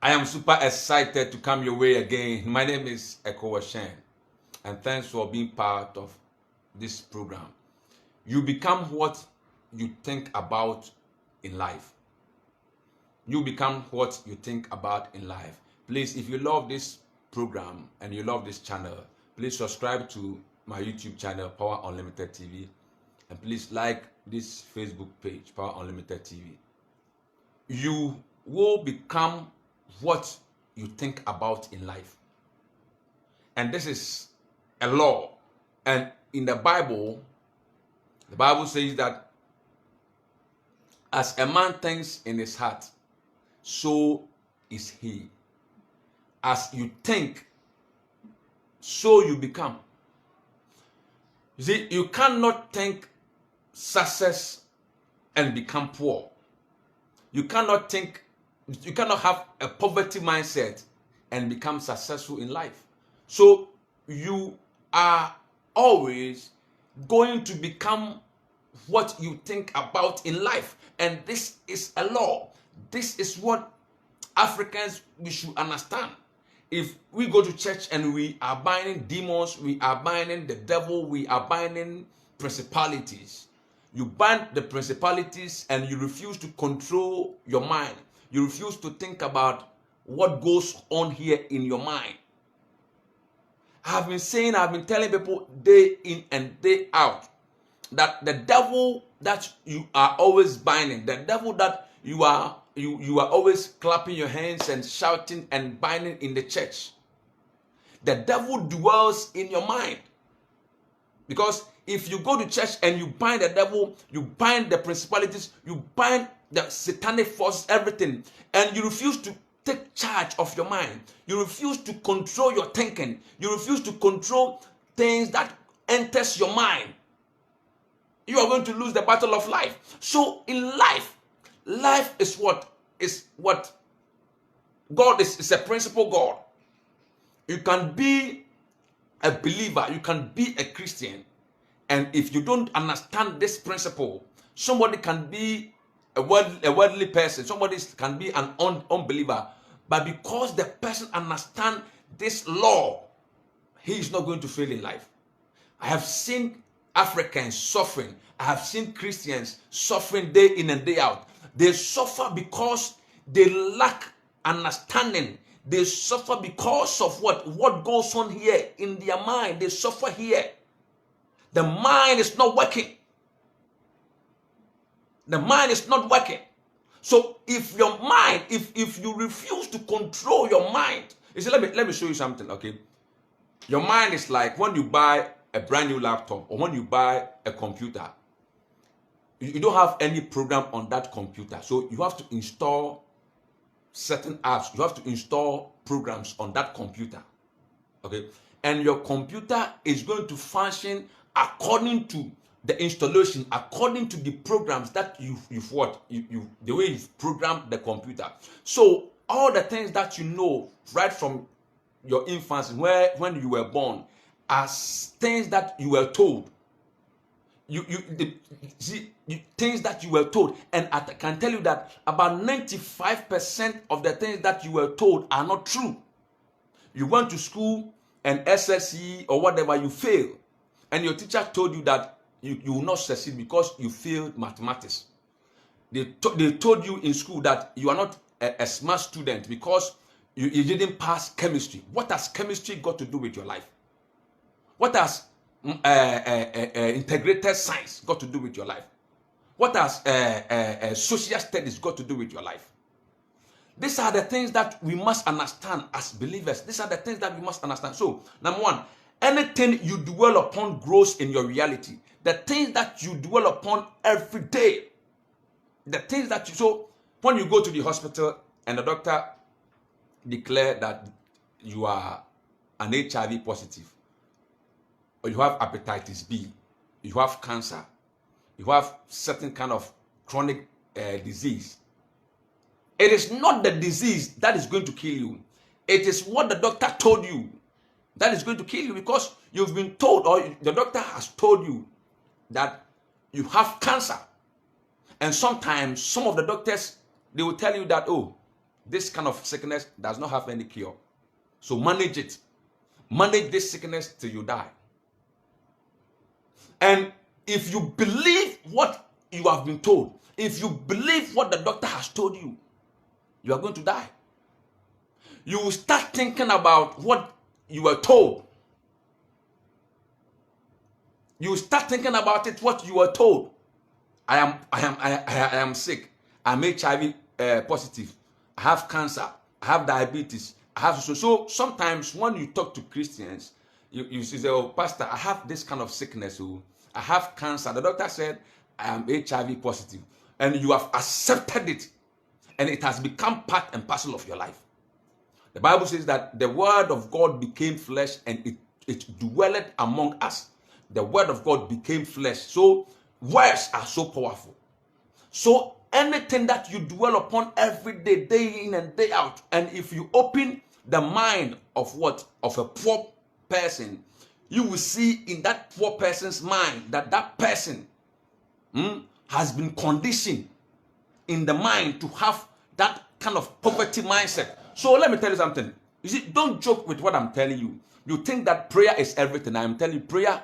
I am super excited to come your way again. My name is Eko Shen, and thanks for being part of this program. You become what you think about in life. You become what you think about in life. Please, if you love this program and you love this channel, please subscribe to my YouTube channel, Power Unlimited TV, and please like this Facebook page, Power Unlimited TV. You will become what you think about in life. And this is a law. And in the Bible says that as a man thinks in his heart, so is he. As you think, so you become. You see, you cannot think success and become poor. You cannot have a poverty mindset and become successful in life. So you are always going to become what you think about in life. And this is a law. This is what Africans, we should understand. If we go to church and we are binding demons, we are binding the devil, we are binding principalities. You bind the principalities and you refuse to control your mind. You refuse to think about what goes on here in your mind. I've been telling people day in and day out that the devil that you are always binding, the devil that you are always clapping your hands and shouting and binding in the church, the devil dwells in your mind. Because if you go to church and you bind the devil, you bind the principalities, you bind the satanic forces, everything, and you refuse to take charge of your mind, you refuse to control your thinking, you refuse to control things that enters your mind, you are going to lose the battle of life. So in life is what God is a principle God. You can be a believer, you can be a Christian, and if you don't understand this principle, somebody can be a worldly person, somebody can be an unbeliever, but because the person understands this law, he is not going to fail in life. I have seen Africans suffering. I have seen Christians suffering day in and day out. They suffer because they lack understanding. They suffer because of what goes on here in their mind. They suffer here. The mind is not working. The mind is not working. So if your mind, if you refuse to control your mind, you see, let me show you something, okay? Your mind is like when you buy a brand new laptop or when you buy a computer, you don't have any program on that computer. So you have to install certain apps. You have to install programs on that computer. Okay? And your computer is going to function according to the installation, according to the programs that you've the way you've programmed the computer. So all the things that you know right from your infancy, when you were born, are things that you were told. Things that you were told, and I can tell you that about 95% of the things that you were told are not true. You went to school and SSE or whatever, you failed, and your teacher told you that you will not succeed because you failed mathematics. They told you in school that you are not a smart student because you didn't pass chemistry. What has chemistry got to do with your life? What has integrated science got to do with your life? What has social studies got to do with your life? These are the things that we must understand as believers. These are the things that we must understand. So, number one, anything you dwell upon grows in your reality. The things that you dwell upon every day, the things that so when you go to the hospital and the doctor declare that you are an HIV positive, or you have hepatitis B, you have cancer, you have certain kind of chronic disease, it is not the disease that is going to kill you. It is what the doctor told you that is going to kill you, because you've been told, or the doctor has told you that you have cancer. And sometimes some of the doctors, they will tell you that, oh, this kind of sickness does not have any cure. So manage it. Manage this sickness till you die. And if you believe what you have been told, if you believe what the doctor has told you, you are going to die. You will start thinking about what you were told. You will start thinking about it, what you were told. I am sick. I'm HIV positive. I have cancer. I have diabetes. I have so sometimes when you talk to Christians, you say, "Oh, Pastor, I have this kind of sickness. Oh, I have cancer. The doctor said I am HIV positive," and you have accepted it, and it has become part and parcel of your life. The Bible says that the word of God became flesh and it dwelled among us. The word of God became flesh. So words are so powerful. So anything that you dwell upon every day, day in and day out, and if you open the mind of a poor person, you will see in that poor person's mind that person has been conditioned in the mind to have that kind of poverty mindset. So let me tell you something. You see, don't joke with what I'm telling you. You think that prayer is everything. I'm telling you, prayer,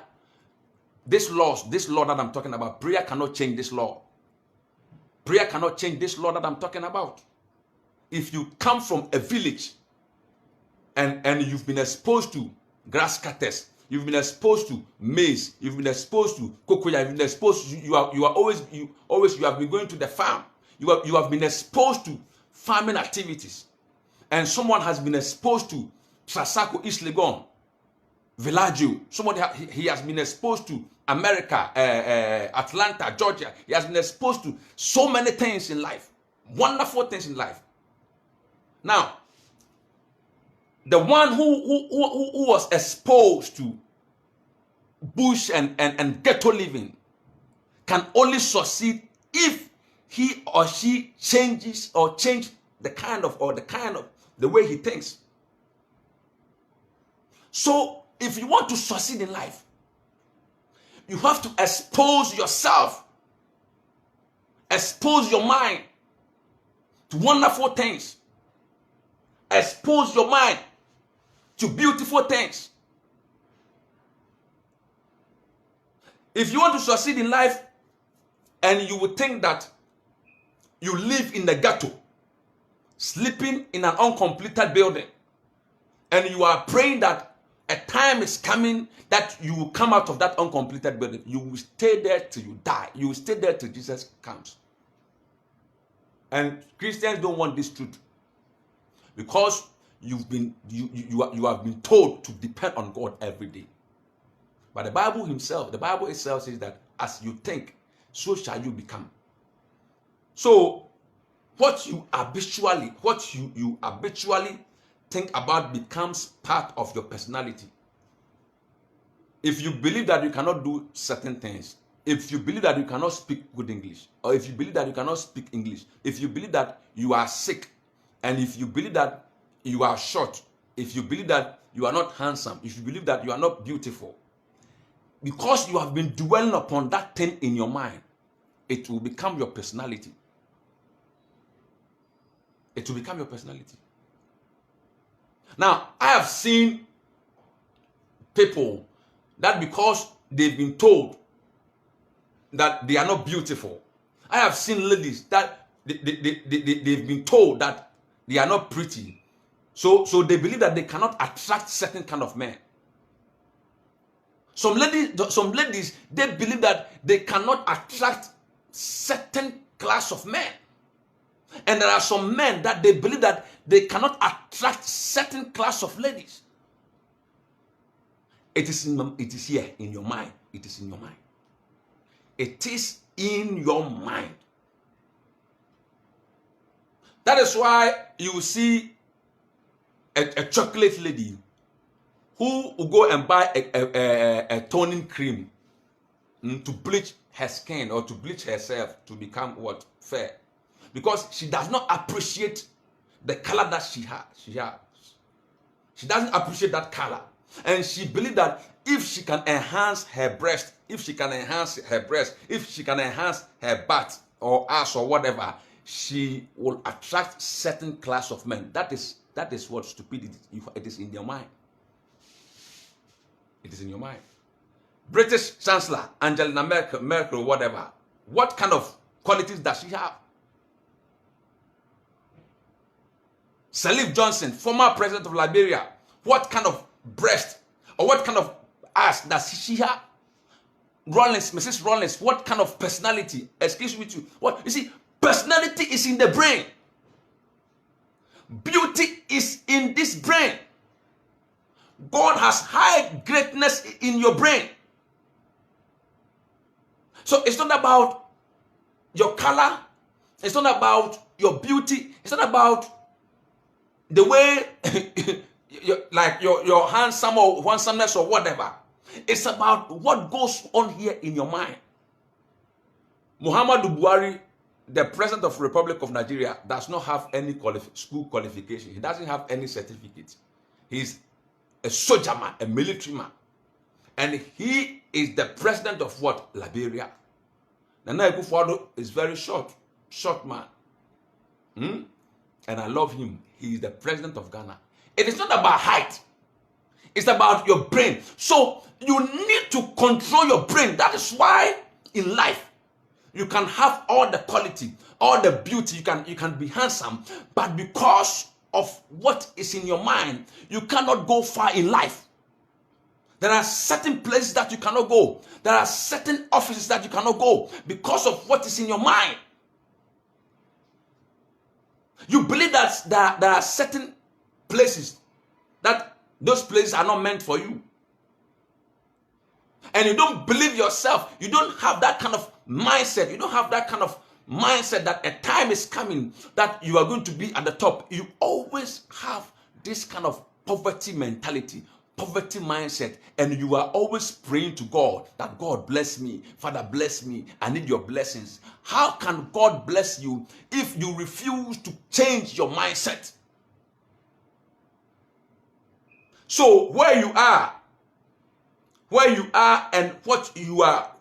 this law that I'm talking about, prayer cannot change this law. Prayer cannot change this law that I'm talking about. If you come from a village and you've been exposed to grass cutters, you've been exposed to maize, you've been exposed to cocoa, you've been exposed to, you have been going to the farm, you have been exposed to farming activities, and someone has been exposed to Trasacco, East Legon, Villaggio, somebody he has been exposed to America, Atlanta, Georgia. He has been exposed to so many things in life, wonderful things in life. Now, the one who was exposed to bush and ghetto living can only succeed if he or she change the way he thinks. So if you want to succeed in life, you have to expose yourself, expose your mind to wonderful things, expose your mind to beautiful things. If you want to succeed in life and you would think that you live in the ghetto, sleeping in an uncompleted building, and you are praying that a time is coming that you will come out of that uncompleted building, you will stay there till you die. You will stay there till Jesus comes. And Christians don't want this truth, because you have been told to depend on God every day. But the Bible itself says that as you think, so shall you become. So what you habitually think about becomes part of your personality. If you believe that you cannot do certain things, if you believe that you cannot speak good English, or if you believe that you cannot speak English, if you believe that you are sick, and if you believe that you are short, if you believe that you are not handsome, if you believe that you are not beautiful, because you have been dwelling upon that thing in your mind, it will become your personality. It will become your personality. Now, I have seen people that because they've been told that they are not beautiful. I have seen ladies that they've been told that they are not pretty. So they believe that they cannot attract certain kind of men. Some ladies, they believe that they cannot attract certain class of men. And there are some men that they believe that they cannot attract certain class of ladies. It is here in your mind. It is in your mind. It is in your mind. That is why you see a chocolate lady who will go and buy a toning cream to bleach her skin or to bleach herself to become what? Fair. Because she does not appreciate the color that she has. She doesn't appreciate that color. And she believes that if she can enhance her breast, if she can enhance her butt or ass or whatever, she will attract certain class of men. That is what stupidity. It is in your mind. It is in your mind. British Chancellor Angela Merkel, whatever. What kind of qualities does she have? Salif Johnson, former president of Liberia. What kind of breast or what kind of ass does she have? Rollins, Mrs. Rollins, what kind of personality? Excuse me too. What you see, personality is in the brain. Beauty is in this brain. God has high greatness in your brain. So it's not about your color. It's not about your beauty. It's not about the way like your handsome or handsomeness or whatever. It's about what goes on here in your mind. Muhammadu Buhari, the president of the Republic of Nigeria, does not have any school qualification. He doesn't have any certificate. He's a soldier man, a military man. And he is the president of what? Liberia. Nana Akufo-Addo is very short man. And I love him. He is the president of Ghana. It is not about height. It's about your brain. So you need to control your brain. That is why in life you can have all the quality, all the beauty. You can be handsome, but because of what is in your mind, you cannot go far in life. There are certain places that you cannot go. There are certain offices that you cannot go because of what is in your mind. You believe that there are certain places that those places are not meant for you. And you don't believe yourself. You don't have that kind of mindset. You don't have that kind of mindset that a time is coming that you are going to be at the top. You always have this kind of poverty mentality, poverty mindset, and you are always praying to God that God bless me, Father bless me, I need your blessings. How can God bless you if you refuse to change your mindset? So where you are and what you are,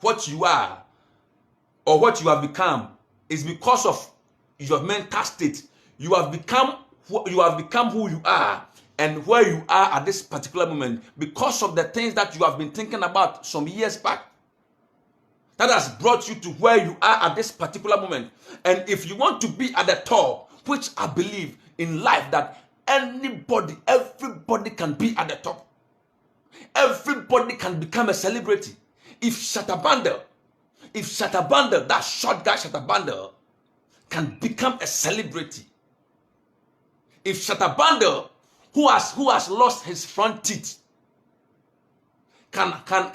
or what you have become is because of your mental state. You have become who you are and where you are at this particular moment because of the things that you have been thinking about some years back. That has brought you to where you are at this particular moment. And if you want to be at the top, which I believe in life that everybody can be at the top. Everybody can become a celebrity. If Shatta Bundle, that short guy Shatta Bundle, can become a celebrity. If Shatta Bundle, who has lost his front teeth, can have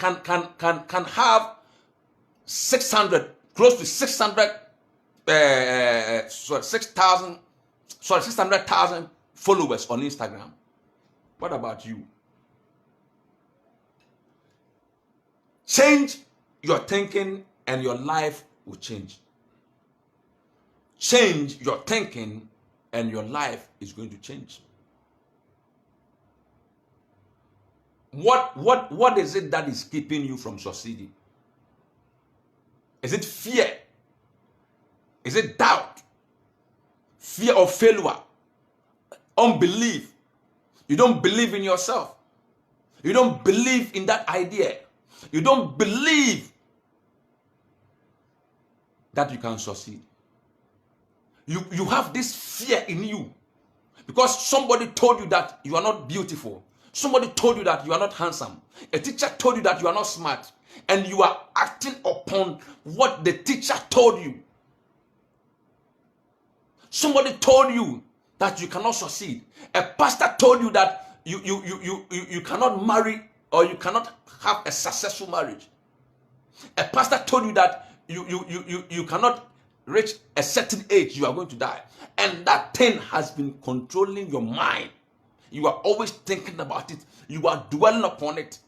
600,000 followers on Instagram. What about you? Change your thinking and your life will change. Change your thinking and your life is going to change. What is it that is keeping you from succeeding? Is it fear? Is it doubt? Fear of failure? Unbelief? You don't believe in yourself. You don't believe in that idea. You don't believe that you can succeed. You have this fear in you because somebody told you that you are not beautiful. Somebody told you that you are not handsome. A teacher told you that you are not smart. And you are acting upon what the teacher told you. Somebody told you that you cannot succeed. A pastor told you that you cannot marry or you cannot have a successful marriage. A pastor told you that you cannot reach a certain age, you are going to die. And that thing has been controlling your mind. You are always thinking about it. You are dwelling upon it.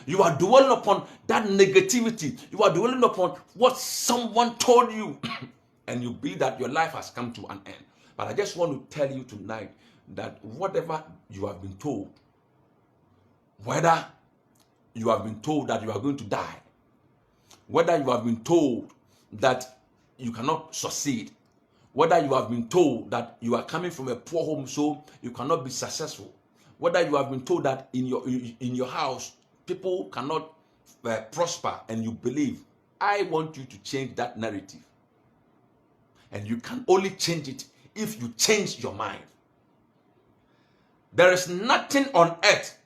You are dwelling upon that negativity. You are dwelling upon what someone told you. And you believe that your life has come to an end. But I just want to tell you tonight that whatever you have been told, whether you have been told that you are going to die, whether you have been told that you cannot succeed, Whether you have been told that you are coming from a poor home, so you cannot be successful. Whether you have been told that in your house people cannot prosper, and you believe. I want you to change that narrative. And you can only change it if you change your mind. There is nothing on earth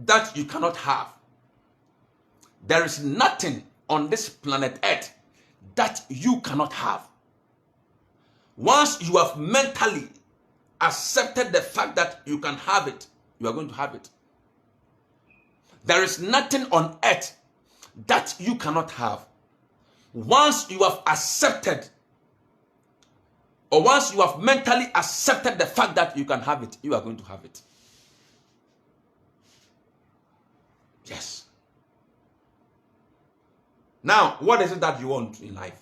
that you cannot have. There is nothing on this planet earth that you cannot have. Once you have mentally accepted the fact that you can have it, you are going to have it. There is nothing on earth that you cannot have. Once you have accepted, or once you have mentally accepted the fact that you can have it, you are going to have it. Yes. Now, what is it that you want in life?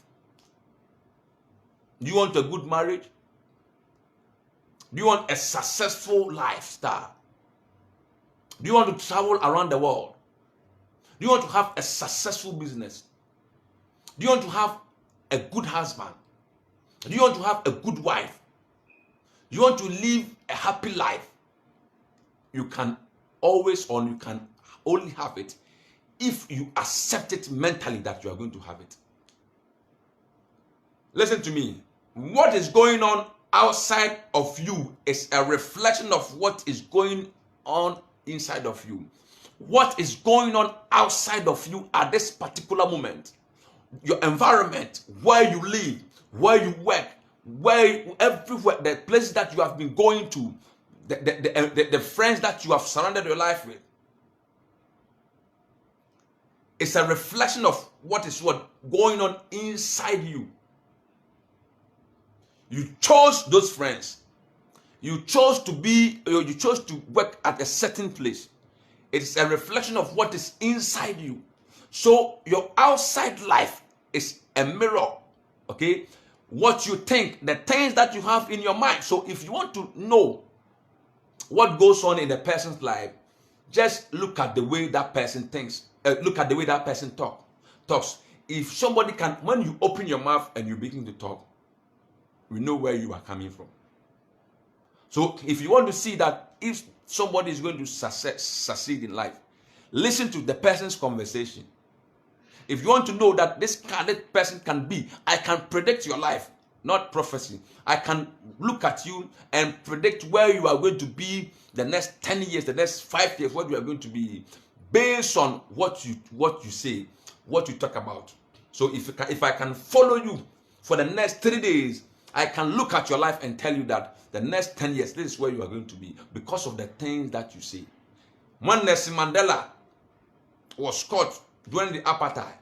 Do you want a good marriage? Do you want a successful lifestyle? Do you want to travel around the world? Do you want to have a successful business? Do you want to have a good husband? Do you want to have a good wife? Do you want to live a happy life? You can always, or you can only have it if you accept it mentally that you are going to have it. Listen to me. What is going on outside of you is a reflection of what is going on inside of you. What is going on outside of you at this particular moment? Your environment, where you live, where you work, everywhere, the places that you have been going to, the friends that you have surrounded your life with. It's a reflection of what is going on inside you. You chose those friends. You chose to work at a certain place. It is a reflection of what is inside you. So your outside life is a mirror. Okay? What you think, the things that you have in your mind. So if you want to know what goes on in a person's life, just look at the way that person thinks. Look at the way that person talks. If somebody can, when you open your mouth and you begin to talk, we know where you are coming from. So if you want to see that if somebody is going to succeed in life, listen to the person's conversation. If you want to know that this person can be, I can predict your life, not prophecy. I can look at you and predict where you are going to be the next 10 years, the next 5 years, what you are going to be, based on what you say, what you talk about. So if I can follow you for the next 3 days, I can look at your life and tell you that the next 10 years, this is where you are going to be because of the things that you say. When Nelson Mandela was caught during the apartheid,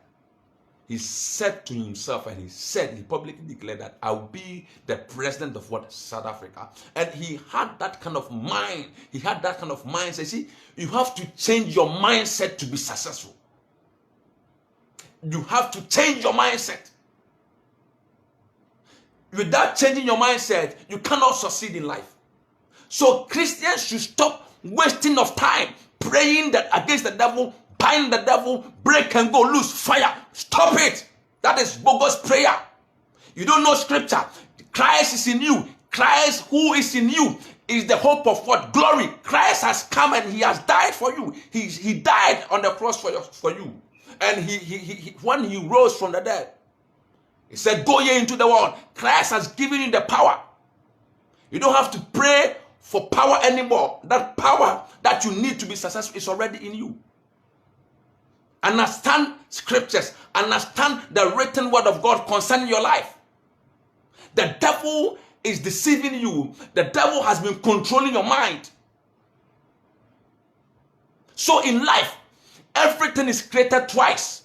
he said to himself, and he publicly declared that I'll be the president of South Africa. And he had that kind of mind. He had that kind of mindset. See, you have to change your mindset to be successful. You have to change your mindset. Without changing your mindset, you cannot succeed in life. So Christians should stop wasting of time praying that against the devil, bind the devil, break and go loose, fire. Stop it. That is bogus prayer. You don't know scripture. Christ is in you. Christ who is in you is the hope of what? Glory. Christ has come and he has died for you. He died on the cross for you. And he when he rose from the dead, he said, go ye into the world. Christ has given you the power. You don't have to pray for power anymore. That power that you need to be successful is already in you. Understand scriptures. Understand the written word of God concerning your life. The devil is deceiving you. The devil has been controlling your mind. So in life, everything is created twice.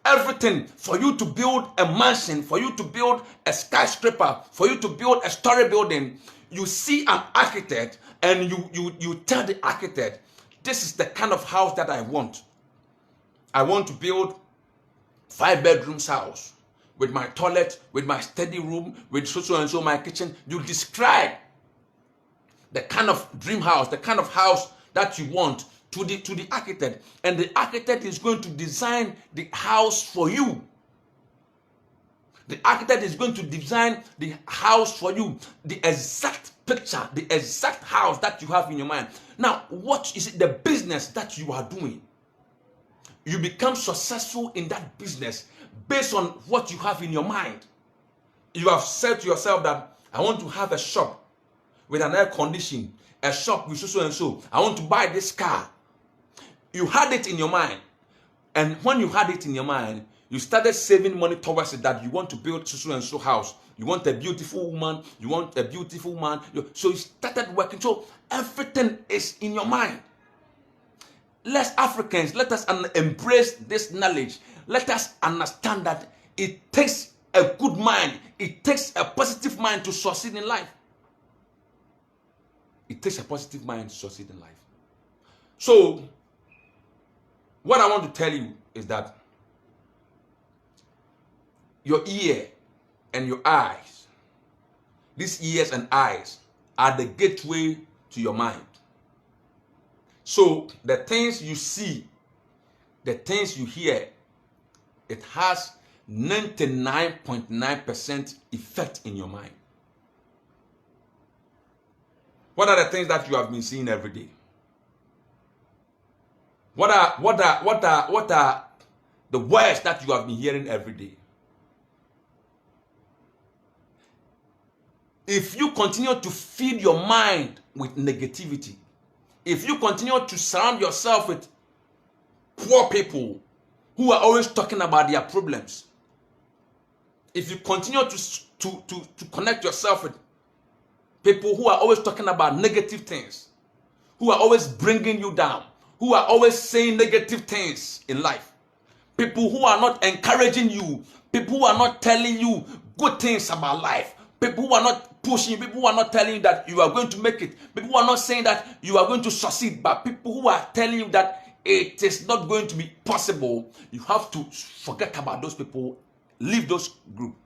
Everything, for you to build a mansion, for you to build a skyscraper, for you to build a story building, you see an architect and you tell the architect, this is the kind of house that I want. I want to build 5 bedrooms house with my toilet, with my study room, with so and so my kitchen. You describe the kind of dream house, the kind of house that you want to the architect, and the architect is going to design the house for you. The architect is going to design the house for you, the exact picture, the exact house that you have in your mind. Now, what is it, the business that you are doing? You become successful in that business based on what you have in your mind. You have said to yourself that I want to have a shop with an air condition, a shop with so and so. I want to buy this car. You had it in your mind. And when you had it in your mind, you started saving money towards it, that you want to build so and so house. You want a beautiful woman. You want a beautiful man. So you started working. So everything is in your mind. Let's Africans, let us embrace this knowledge. Let us understand that it takes a good mind. It takes a positive mind to succeed in life. It takes a positive mind to succeed in life. So, what I want to tell you is that your ear and your eyes, these ears and eyes, are the gateway to your mind. So the things you see, the things you hear, it has 99.9% effect in your mind. What are the things that you have been seeing every day? What are the words that you have been hearing every day? If you continue to feed your mind with negativity, if you continue to surround yourself with poor people who are always talking about their problems, if you continue to connect yourself with people who are always talking about negative things, who are always bringing you down, who are always saying negative things in life, people who are not encouraging you, people who are not telling you good things about life, people who are not pushing you, people who are not telling you that you are going to make it, people who are not saying that you are going to succeed, but people who are telling you that it is not going to be possible, you have to forget about those people, leave those groups.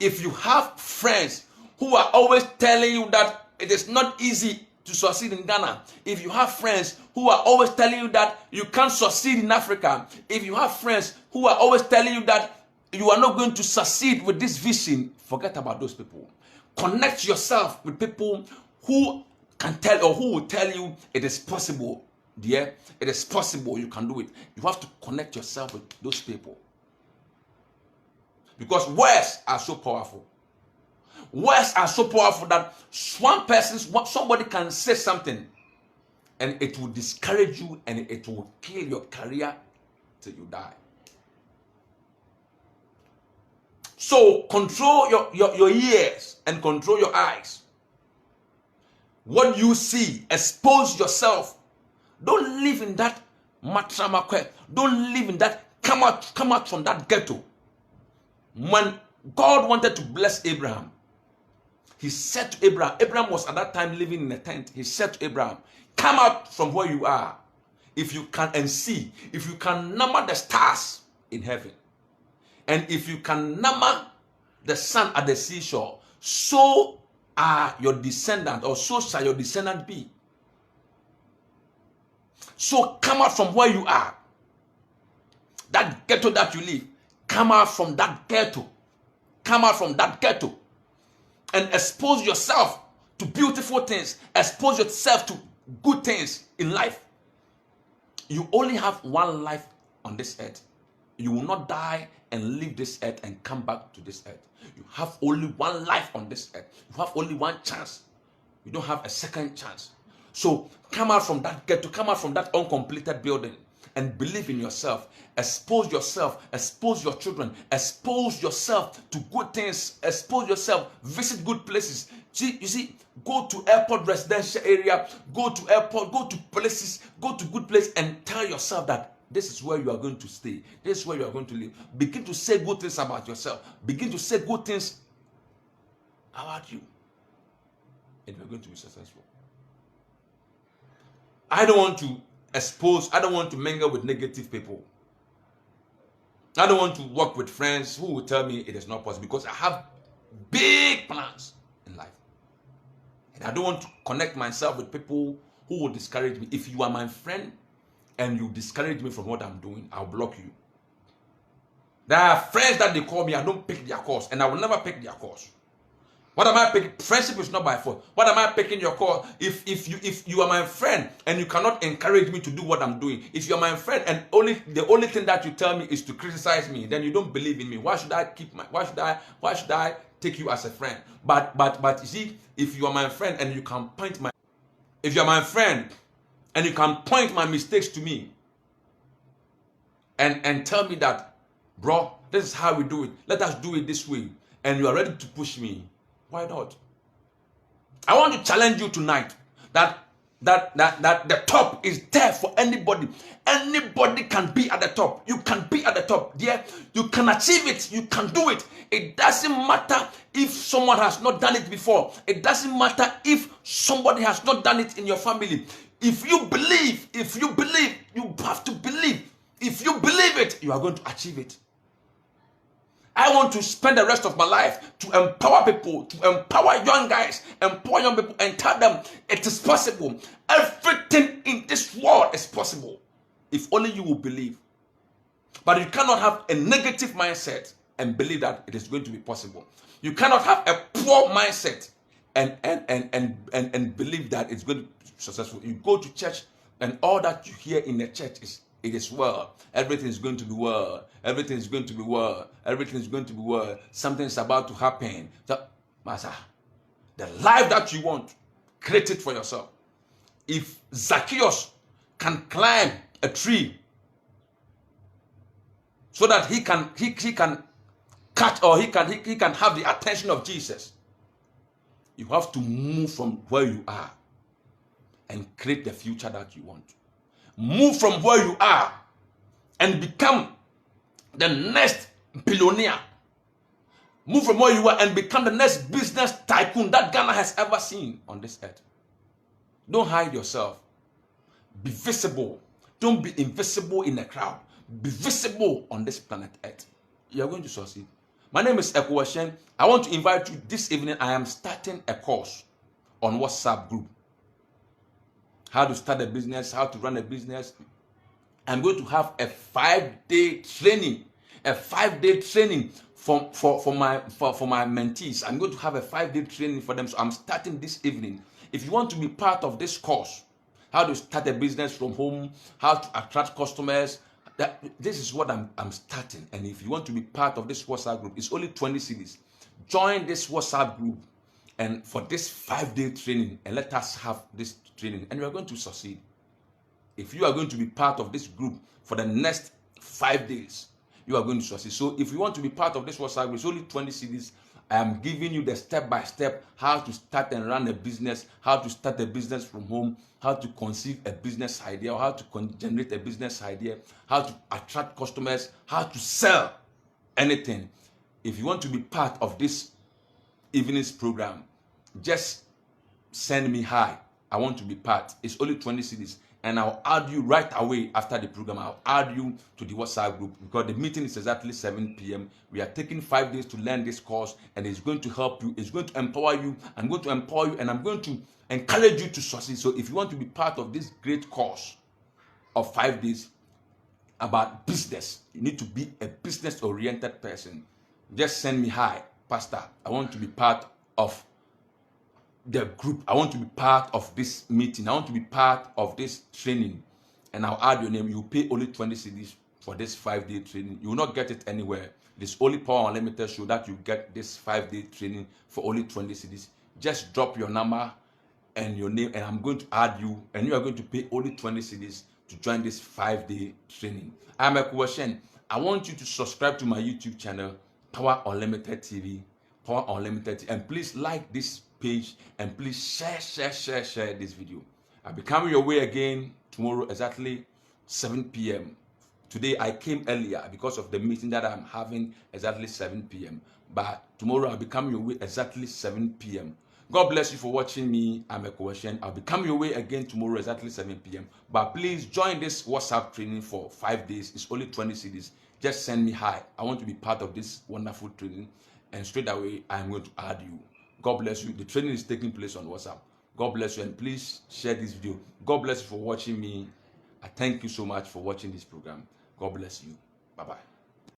If you have friends who are always telling you that it is not easy to succeed in Ghana, if you have friends who are always telling you that you can't succeed in Africa, if you have friends who are always telling you that you are not going to succeed with this vision, forget about those people. Connect yourself with people who can tell, or who will tell you it is possible, dear. It is possible, you can do it. You have to connect yourself with those people. Because words are so powerful. Words are so powerful that somebody can say something and it will discourage you and it will kill your career till you die. So control your ears and control your eyes. What you see, expose yourself. Don't live in that matramakwe. Don't live in that, come out from that ghetto. When God wanted to bless Abraham, he said to Abraham was at that time living in a tent. He said to Abraham, come out from where you are. If you can and see, if you can number the stars in heaven, and if you can number the sun at the seashore, so are your descendants, or so shall your descendant be. So come out from where you are. That ghetto that you live, come out from that ghetto. Come out from that ghetto. And expose yourself to beautiful things. Expose yourself to good things in life. You only have one life on this earth. You will not die and leave this earth and come back to this earth. You have only one life on this earth. You have only one chance. You don't have a second chance. So come out from that ghetto, come out from that uncompleted building and believe in yourself. Expose yourself, expose your children, expose yourself to good things, expose yourself, visit good places. You see, go to airport residential area, go to airport, go to places, go to good place and tell yourself that this is where you are going to stay. This is where you are going to live. Begin to say good things about yourself. Begin to say good things about you. And you're going to be successful. I don't want to mingle with negative people. I don't want to work with friends who will tell me it is not possible, because I have big plans in life. And I don't want to connect myself with people who will discourage me. If you are my friend and you discourage me from what I'm doing, I'll block you. There are friends that they call me, I don't pick their calls, and I will never pick their calls. What am I picking? Friendship is not by force. What am I picking your call? If you are my friend and you cannot encourage me to do what I'm doing, if you are my friend and the only thing that you tell me is to criticize me, then you don't believe in me. Why should I take you as a friend? But you see, if you are my friend and you can point my mistakes to me and tell me that, bro, this is how we do it. Let us do it this way. And you are ready to push me. Why not? I want to challenge you tonight that the top is there for anybody. Anybody can be at the top. You can be at the top. Yeah, you can achieve it. You can do it. It doesn't matter if someone has not done it before. It doesn't matter if somebody has not done it in your family. If you believe, you have to believe. If you believe it, you are going to achieve it. I want to spend the rest of my life to empower people, to empower young guys, empower young people, and tell them it is possible. Everything in this world is possible if only you will believe. But you cannot have a negative mindset and believe that it is going to be possible. You cannot have a poor mindset and believe that it's going to be successful. You go to church and all that you hear in the church is, it is well. Everything is going to be well. Everything is going to be well. Everything is going to be well. Something is about to happen. So, Master, the life that you want, create it for yourself. If Zacchaeus can climb a tree so that he can catch, or he can have the attention of Jesus, you have to move from where you are and create the future that you want. Move from where you are and become the next billionaire. Move from where you are and become the next business tycoon that Ghana has ever seen on this earth. Don't hide yourself. Be visible. Don't be invisible in the crowd. Be visible on this planet earth. You are going to succeed. My name is Ekowa Shen. I want to invite you this evening. I am starting a course on WhatsApp group. How to start a business, how to run a business. I'm going to have a 5-day training. A 5-day training for my mentees. I'm going to have a 5-day training for them. So I'm starting this evening. If you want to be part of this course, how to start a business from home, how to attract customers, this is what I'm starting. And if you want to be part of this WhatsApp group, it's only 20 cedis. Join this WhatsApp group and for this 5-day training, and let us have this training, and you are going to succeed. If you are going to be part of this group for the next 5 days, you are going to succeed. So if you want to be part of this WhatsApp group, it's only 20 cedis. I am giving you the step-by-step how to start and run a business, how to start a business from home, how to conceive a business idea, or how to generate a business idea, how to attract customers, how to sell anything. If you want to be part of this evening's program, just send me hi. I want to be part. It's only 20 cedis, and I'll add you right away after the program. I'll add you to the WhatsApp group because the meeting is exactly 7 p.m. We are taking 5 days to learn this course, and it's going to help you. It's going to empower you. I'm going to empower you, and I'm going to encourage you to succeed. So if you want to be part of this great course of 5 days about business, you need to be a business-oriented person. Just send me hi, Pastor. I want to be part of the group. I want to be part of this meeting. I want to be part of this training, and I'll add your name. You pay only 20 cedis for this 5-day training. You will not get it anywhere. It is only Power Unlimited show that you get this 5-day training for only 20 cedis. Just drop your number and your name, and I'm going to add you, and you are going to pay only 20 cedis to join this 5-day training. I'm Ekowa Shen. I want you to subscribe to my YouTube channel, Power Unlimited TV, Power Unlimited TV, and please like this page, and please share this video. I'll be coming your way again tomorrow exactly 7 p.m. Today I came earlier because of the meeting that I'm having exactly 7 p.m. But tomorrow I'll be coming your way exactly 7 p.m. God bless you for watching me. I'm Ekowa Shen. I'll be coming your way again tomorrow exactly 7 p.m. But please join this WhatsApp training for 5 days. It's only 20 cedis. Just send me hi. I want to be part of this wonderful training, and straight away I'm going to add you. God bless you. The training is taking place on WhatsApp. God bless you, and please share this video. God bless you for watching me. I thank you so much for watching this program. God bless you. Bye-bye.